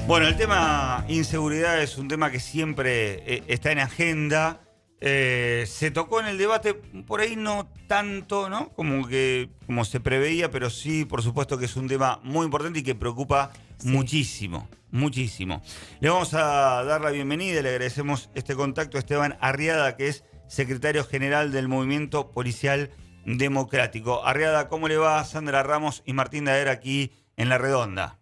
Bueno, el tema inseguridad es un tema que siempre está en agenda. Se tocó en el debate, por ahí no tanto, ¿no? Como se preveía, pero sí, por supuesto que es un tema muy importante y que preocupa Sí. muchísimo, muchísimo. Le vamos a dar la bienvenida y le agradecemos este contacto a Esteban Arriada, que es secretario general del Movimiento Policial Democrático. Arriada, ¿cómo le va? Sandra Ramos y Martín Daer aquí en La Redonda.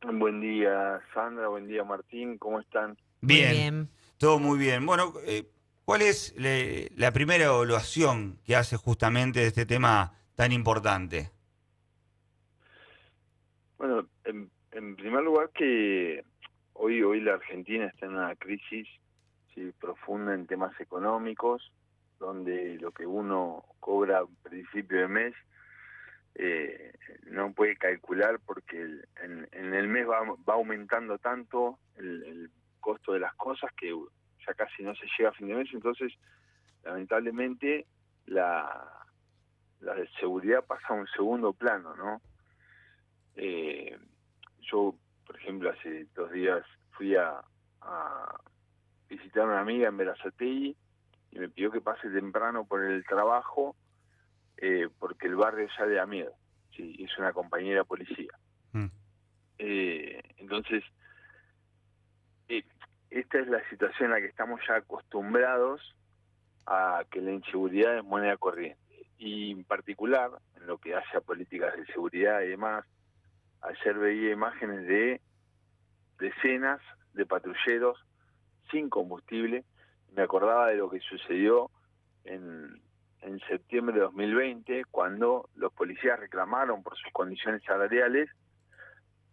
Buen día, Sandra, buen día, Martín, ¿cómo están? Muy Bien, bien. todo muy bien. Bueno, ¿cuál es la primera evaluación que hace justamente de este tema tan importante? Bueno, en primer lugar que hoy la Argentina está en una crisis, sí, profunda en temas económicos, donde lo que uno cobra a principio de mes eh, no puede calcular porque en el mes va aumentando tanto el costo de las cosas que ya casi no se llega a fin de mes. Entonces, lamentablemente, la seguridad pasa a un segundo plano, ¿no? Eh, yo, por ejemplo, hace 2 días fui a visitar a una amiga en Berazategui y me pidió que pase temprano por el trabajo porque el barrio ya le da miedo. Sí, es una compañera policía. Mm. Entonces, eh, esta es la situación en la que estamos ya acostumbrados a que la inseguridad es moneda corriente. Y en particular, en lo que hace a políticas de seguridad y demás, ayer veía imágenes de decenas de patrulleros sin combustible. Me acordaba de lo que sucedió en septiembre de 2020, cuando los policías reclamaron por sus condiciones salariales.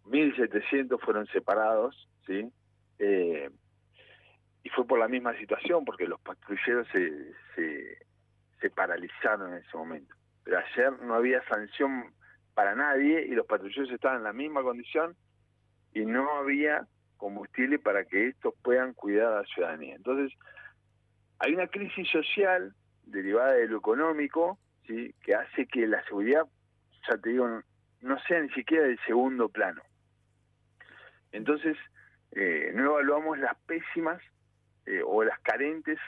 1.700 fueron separados, ¿sí? Y fue por la misma situación, porque los patrulleros se paralizaron en ese momento. Pero ayer no había sanción para nadie y los patrulleros estaban en la misma condición y no había combustible para que estos puedan cuidar a la ciudadanía. Entonces, hay una crisis social derivada de lo económico, ¿sí?, que hace que la seguridad, ya te digo, no sea ni siquiera del segundo plano. Entonces, no evaluamos las pésimas o las carentes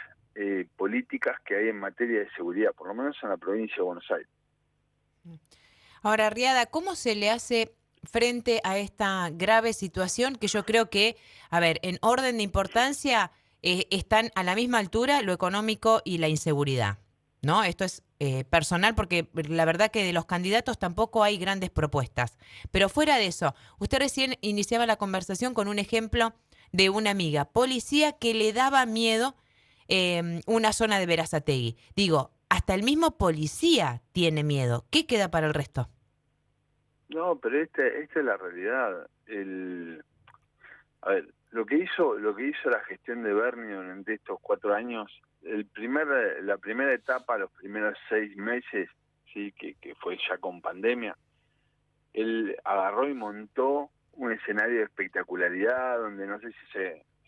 políticas que hay en materia de seguridad, por lo menos en la provincia de Buenos Aires. Ahora, Riada, ¿cómo se le hace frente a esta grave situación que yo creo que, a ver, en orden de importancia, están a la misma altura lo económico y la inseguridad? ¿No? Esto es personal porque la verdad que de los candidatos tampoco hay grandes propuestas. Pero fuera de eso, usted recién iniciaba la conversación con un ejemplo de una amiga, policía que le daba miedo una zona de Berazategui. Digo, hasta el mismo policía tiene miedo. ¿Qué queda para el resto? No, pero esta es la realidad. A ver, lo que hizo la gestión de Bernie durante estos 4 años, la primera etapa, los primeros 6 meses, sí, que fue ya con pandemia, él agarró y montó un escenario de espectacularidad, donde no sé si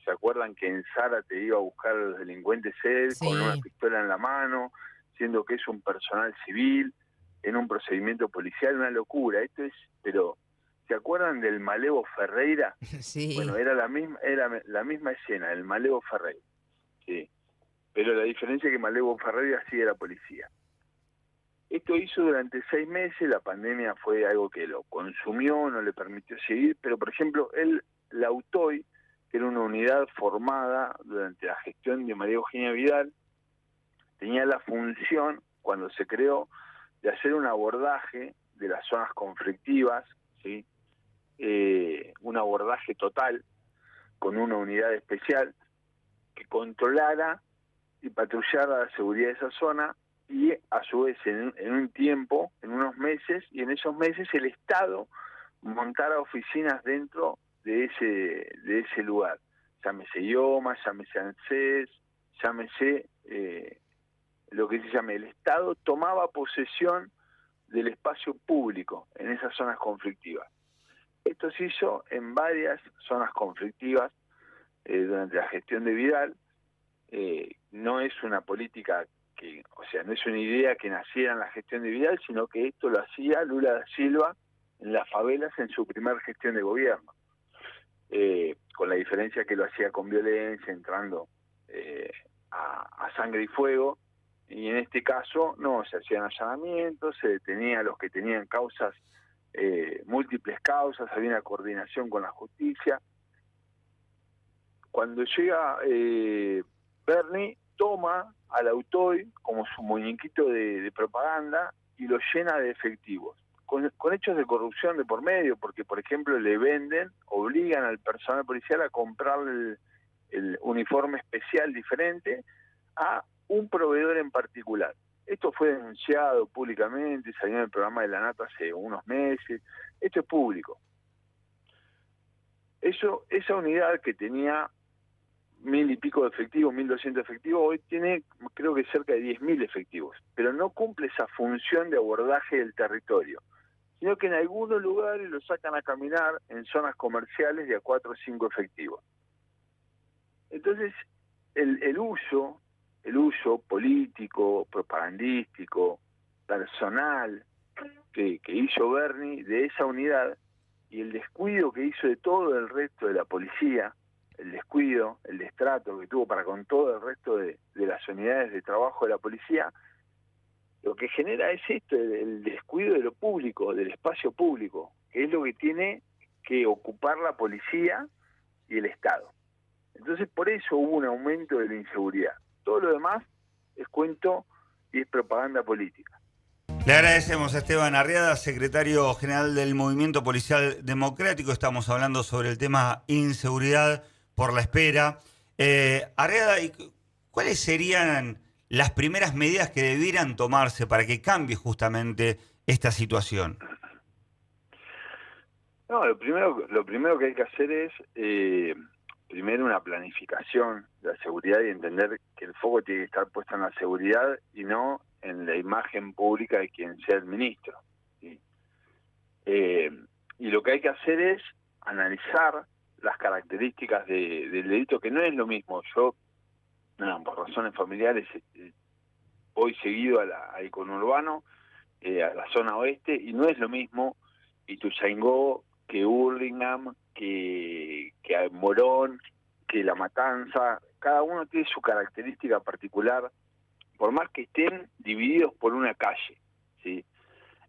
se acuerdan que en Zárate iba a buscar a los delincuentes él, con una Sí, pistola en la mano, siendo que es un personal civil, en un procedimiento policial, una locura. Pero, ¿se acuerdan del Malevo Ferreira? Bueno, sí. era la misma escena, el Malevo Ferreira, sí. Pero la diferencia es que Malevo Ferreira sí era policía. Esto hizo durante 6 meses, la pandemia fue algo que lo consumió, no le permitió seguir, pero por ejemplo, la UTOI, que era una unidad formada durante la gestión de María Eugenia Vidal, tenía la función, cuando se creó, de hacer un abordaje de las zonas conflictivas, ¿sí? Un abordaje total, con una unidad especial, que controlara y patrullara la seguridad de esa zona, y a su vez en un tiempo, en unos meses, y en esos meses el Estado montara oficinas dentro de ese lugar. Llámese IOMA, llámese ANSES, llámese lo que se llame. El Estado tomaba posesión del espacio público en esas zonas conflictivas. Esto se hizo en varias zonas conflictivas durante la gestión de Vidal. No es una política no es una idea que naciera en la gestión de Vidal, sino que esto lo hacía Lula da Silva en las favelas en su primer gestión de gobierno. con la diferencia que lo hacía con violencia, entrando a sangre y fuego, y en este caso no, se hacían allanamientos, se detenía a los que tenían causas, múltiples causas, había una coordinación con la justicia. Cuando llega Bernie, toma al Autoy como su muñequito de propaganda y lo llena de efectivos, con hechos de corrupción de por medio, porque por ejemplo le venden, obligan al personal policial a comprarle el uniforme especial diferente a un proveedor en particular. Esto fue denunciado públicamente, salió en el programa de la Nata hace unos meses, esto es público. Esa unidad que tenía 1.000 y pico de efectivos, 1.200 efectivos, hoy tiene creo que cerca de 10.000 efectivos, pero no cumple esa función de abordaje del territorio, sino que en algunos lugares lo sacan a caminar en zonas comerciales de a 4 o 5 efectivos. Entonces, el uso político, propagandístico, personal que hizo Bernie de esa unidad y el descuido que hizo de todo el resto de la policía, el descuido, el destrato que tuvo para con todo el resto de las unidades de trabajo de la policía, lo que genera es esto, el descuido de lo público, del espacio público, que es lo que tiene que ocupar la policía y el Estado. Entonces, por eso hubo un aumento de la inseguridad. Todo lo demás es cuento y es propaganda política. Le agradecemos a Esteban Arriada, secretario general del Movimiento Policial Democrático. Estamos hablando sobre el tema inseguridad por la espera. Arriada, ¿cuáles serían las primeras medidas que debieran tomarse para que cambie justamente esta situación? No, lo primero que hay que hacer es primero una planificación de la seguridad y entender que el foco tiene que estar puesto en la seguridad y no en la imagen pública de quien sea el ministro, ¿sí? Y lo que hay que hacer es analizar las características del delito, que no es lo mismo. Yo, por razones familiares, voy seguido al conurbano, a la zona oeste, y no es lo mismo Ituzaingó que Hurlingham, que Morón, que La Matanza. Cada uno tiene su característica particular, por más que estén divididos por una calle, ¿sí?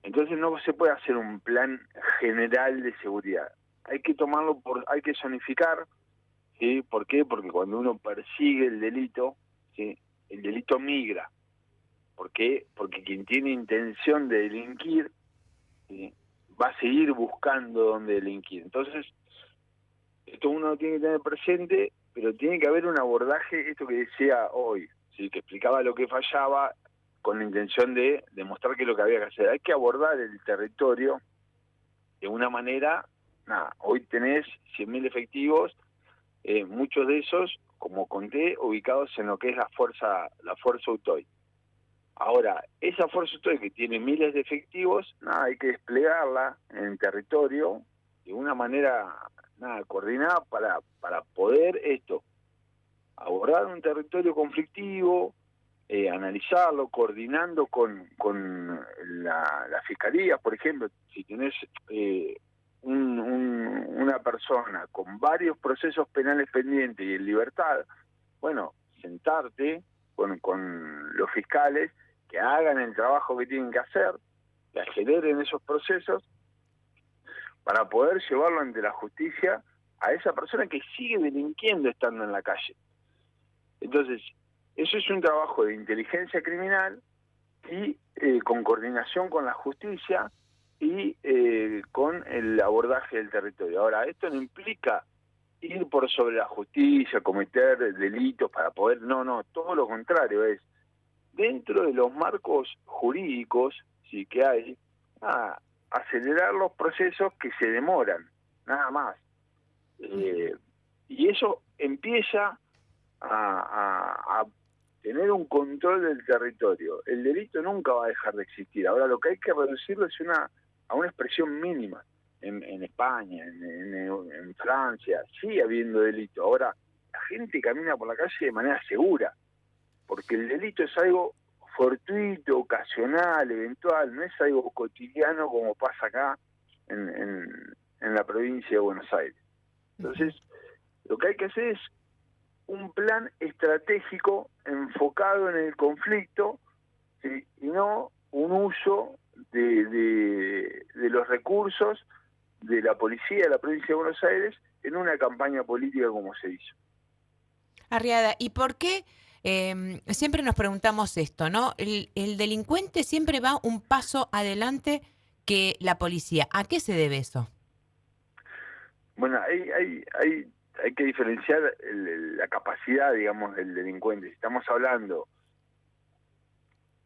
Entonces no se puede hacer un plan general de seguridad. Hay que hay que zonificar, ¿sí? ¿Por qué? Porque cuando uno persigue el delito, ¿sí?, el delito migra. ¿Por qué? Porque quien tiene intención de delinquir, ¿sí?, va a seguir buscando dónde delinquir. Entonces, esto uno tiene que tener presente, pero tiene que haber un abordaje, esto que decía hoy, ¿sí?, que explicaba lo que fallaba con la intención de demostrar qué es lo que había que hacer. Hay que abordar el territorio de una manera, hoy tenés 100.000 efectivos, muchos de esos, como conté, ubicados en lo que es la fuerza UTOY. Ahora, esa fuerza UTOY que tiene miles de efectivos, hay que desplegarla en el territorio de una manera coordinada para poder abordar un territorio conflictivo, analizarlo, coordinando con la fiscalía. Por ejemplo, si tenés una persona con varios procesos penales pendientes y en libertad, bueno, sentarte con los fiscales que hagan el trabajo que tienen que hacer, que aceleren esos procesos para poder llevarlo ante la justicia a esa persona que sigue delinquiendo estando en la calle. Entonces, eso es un trabajo de inteligencia criminal y con coordinación con la justicia y con el abordaje del territorio. Ahora, esto no implica ir por sobre la justicia, cometer delitos para poder... No, todo lo contrario, es dentro de los marcos jurídicos, sí, que hay, acelerar los procesos que se demoran, nada más. Y eso empieza a tener un control del territorio. El delito nunca va a dejar de existir. Ahora, lo que hay que reducirlo es a una expresión mínima. En España, en Francia, sigue habiendo delito. Ahora, la gente camina por la calle de manera segura, porque el delito es algo fortuito, ocasional, eventual, no es algo cotidiano como pasa acá en la provincia de Buenos Aires. Entonces, lo que hay que hacer es un plan estratégico enfocado en el conflicto, ¿sí? Y no un uso de los recursos de la policía de la provincia de Buenos Aires en una campaña política como se hizo. Arriada, ¿y por qué siempre nos preguntamos esto, ¿no? El delincuente siempre va un paso adelante que la policía. ¿A qué se debe eso? Bueno, hay que diferenciar la capacidad, digamos, del delincuente. Si estamos hablando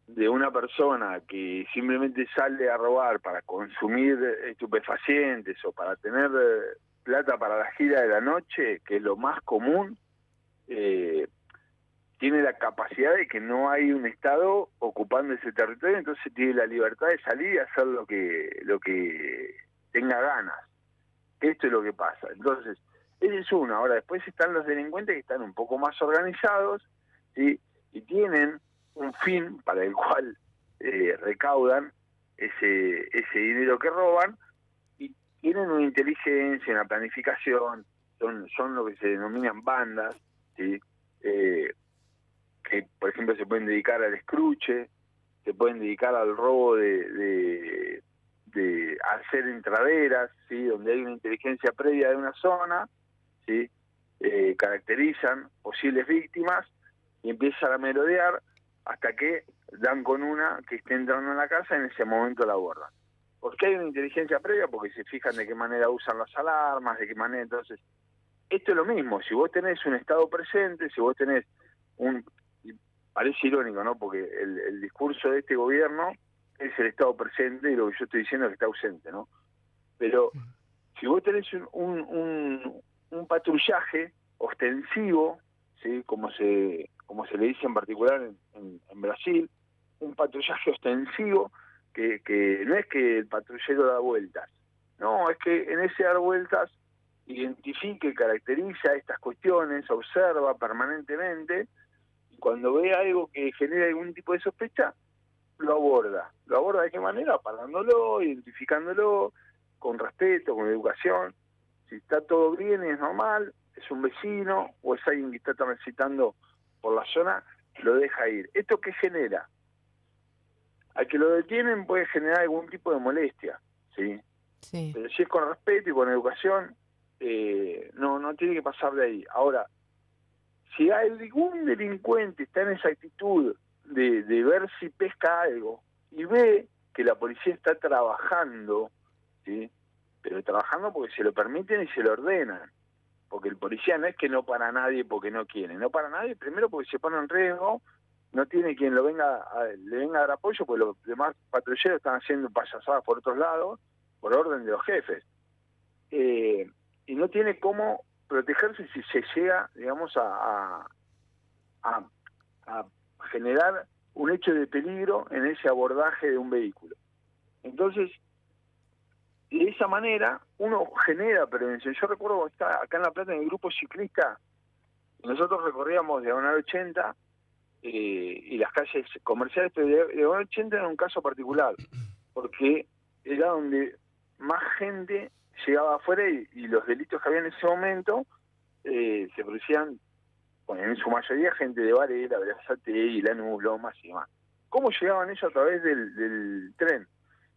de una persona que simplemente sale a robar para consumir estupefacientes o para tener plata para la gira de la noche, que es lo más común, tiene la capacidad de que no hay un Estado ocupando ese territorio, entonces tiene la libertad de salir y hacer lo que tenga ganas. Esto es lo que pasa. Entonces, ese es uno. Ahora, después están los delincuentes que están un poco más organizados, ¿sí? Y tienen un fin para el cual recaudan ese dinero que roban, y tienen una inteligencia, una planificación, son lo que se denominan bandas, ¿sí? Que, por ejemplo, se pueden dedicar al escruche, se pueden dedicar al robo de hacer entraderas, ¿sí? Donde hay una inteligencia previa de una zona, ¿sí? Caracterizan posibles víctimas y empiezan a merodear hasta que dan con una que esté entrando en la casa, y en ese momento la abordan. ¿Por qué hay una inteligencia previa? Porque se fijan de qué manera usan las alarmas, de qué manera. Entonces, esto es lo mismo. Si vos tenés un Estado presente, si vos tenés parece irónico, ¿no? Porque el discurso de este gobierno es el Estado presente y lo que yo estoy diciendo es que está ausente, ¿no? Pero si vos tenés un patrullaje ostensivo, ¿sí? Como se le dice en particular en Brasil, un patrullaje ostensivo que no es que el patrullero da vueltas, no, es que en ese dar vueltas identifique, caracteriza estas cuestiones, observa permanentemente, y cuando ve algo que genera algún tipo de sospecha, lo aborda. ¿Lo aborda de qué manera? Parándolo, identificándolo, con respeto, con educación. Si está todo bien, es normal, es un vecino o es alguien que está transitando por la zona, lo deja ir. ¿Esto qué genera? Al que lo detienen puede generar algún tipo de molestia, ¿sí? Sí. Pero si es con respeto y con educación, no tiene que pasar de ahí. Ahora, si algún delincuente está en esa actitud de ver si pesca algo y ve que la policía está trabajando, ¿sí? Pero trabajando porque se lo permiten y se lo ordenan, porque el policía no es que no para nadie porque no quiere, no para nadie, primero porque se pone en riesgo, no tiene quien le venga a dar apoyo, porque los demás patrulleros están haciendo payasadas por otros lados, por orden de los jefes, y no tiene cómo protegerse si se llega, digamos, a generar un hecho de peligro en ese abordaje de un vehículo. Entonces, de esa manera uno genera prevención. Yo recuerdo estar acá en La Plata en el grupo ciclista, nosotros recorríamos Diagonal 80 y las calles comerciales, pero Diagonal 80 era un caso particular, porque era donde más gente llegaba afuera y los delitos que había en ese momento se producían, bueno, en su mayoría gente de Varela, Berazategui, Lanús, Lomas y demás. ¿Cómo llegaban ellos a través del tren?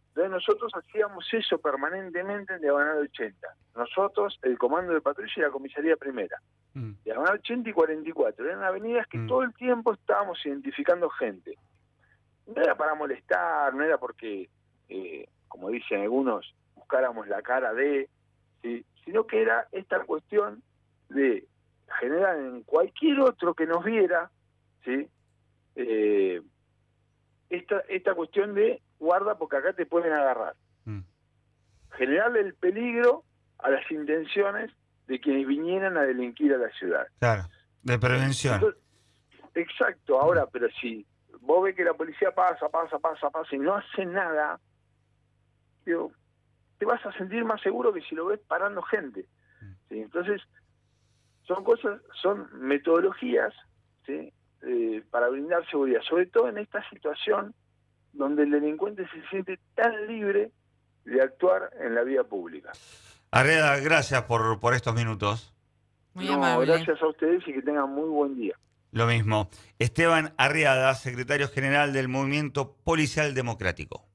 Entonces nosotros hacíamos eso permanentemente en Diagonal 80. Nosotros, el comando de patrulla y la comisaría primera. Diagonal 80 y 44. Eran avenidas que todo el tiempo estábamos identificando gente. No era para molestar, no era porque, como dicen algunos, buscáramos la cara de, ¿sí? Sino que era esta cuestión de generar en cualquier otro que nos viera, ¿sí? Esta cuestión de guarda porque acá te pueden agarrar. Generarle el peligro a las intenciones de quienes vinieran a delinquir a la ciudad. Claro, de prevención. Entonces, exacto, ahora, pero si vos ves que la policía pasa y no hace nada, digo, te vas a sentir más seguro que si lo ves parando gente. ¿Sí? Entonces, son metodologías, ¿sí? Para brindar seguridad, sobre todo en esta situación donde el delincuente se siente tan libre de actuar en la vía pública. Arriada, gracias por estos minutos. Muy No, amable. gracias a ustedes y que tengan muy buen día. Lo mismo. Esteban Arriada, secretario general del Movimiento Policial Democrático.